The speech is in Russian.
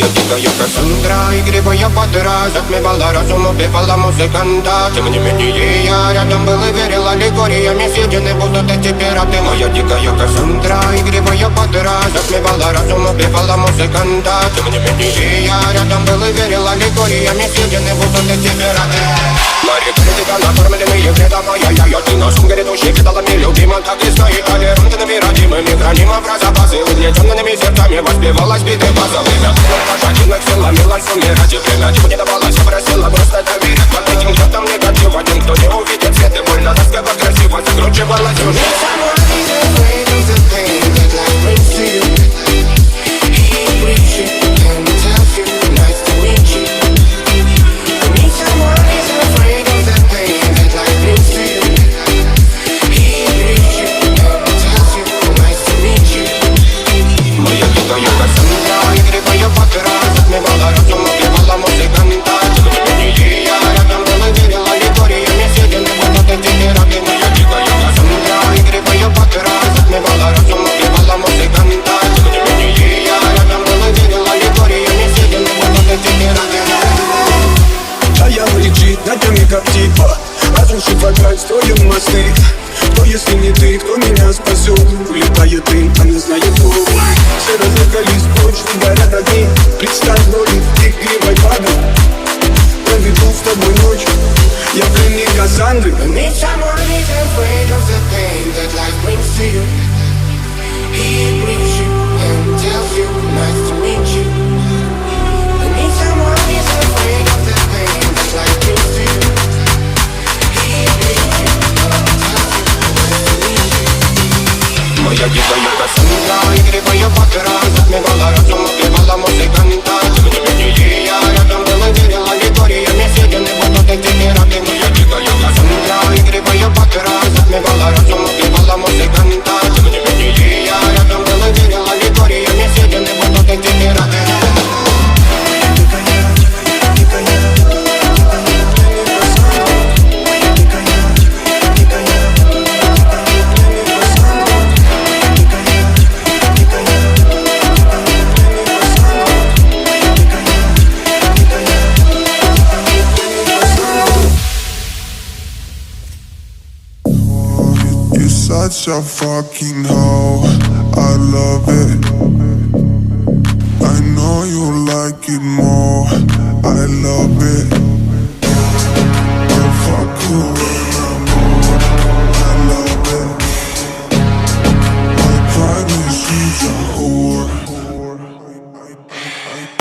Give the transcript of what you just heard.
Моя дикая Кассандра, игривая подра, затмевала разум, убивала музыканта. Тем не менее я рядом был и верил аллегориями, съедены будут эти пираты. Моя дикая Кассандра, игривая подра, затмевала разум, убивала музыканта. Тем не менее я рядом был и верил аллегориями, съедены будут эти пираты. Мои критика накормленные вредом, моя ты на сум грядущий кидалами любима. Так и стоит толерантными, родимыми, хранима про запасы. Угнетенными сердцами воспевалась биты база. Время лошадиных сил ломилась умирать. И время чего не давалось, я просила просто доверять. Под этим кто-то негатив, один, кто не увидит свет. И больно тоска красиво закручивалась сюжет. Как типа, разрушит вокруг, строим мосты. Кто, если не ты, кто меня спасет? Улетает дым, а не знает кто. Все разыгрались прочь, горят огни. Представь роли, игривой воды. Проведу с тобой ночь, я пленник Кассандры. Need someone who's afraid of the pain that life brings to you. He brings you and tells you, nice to meet you. I need someone who's afraid of the pain that life brings to you. Моя дикая Кассандра, игривая подра, затмевала разум, убивала музыканта. Тем не менее я рядом был и верил аллегориями, съедены будут эти пираты. Моя дикая Кассандра, игривая подра, затмевала разум, убивала музыканта. Тем не менее я рядом был и верил аллегориями, съедены будут эти пираты. Such a fucking hoe, I love it. I know you like it more, I love it.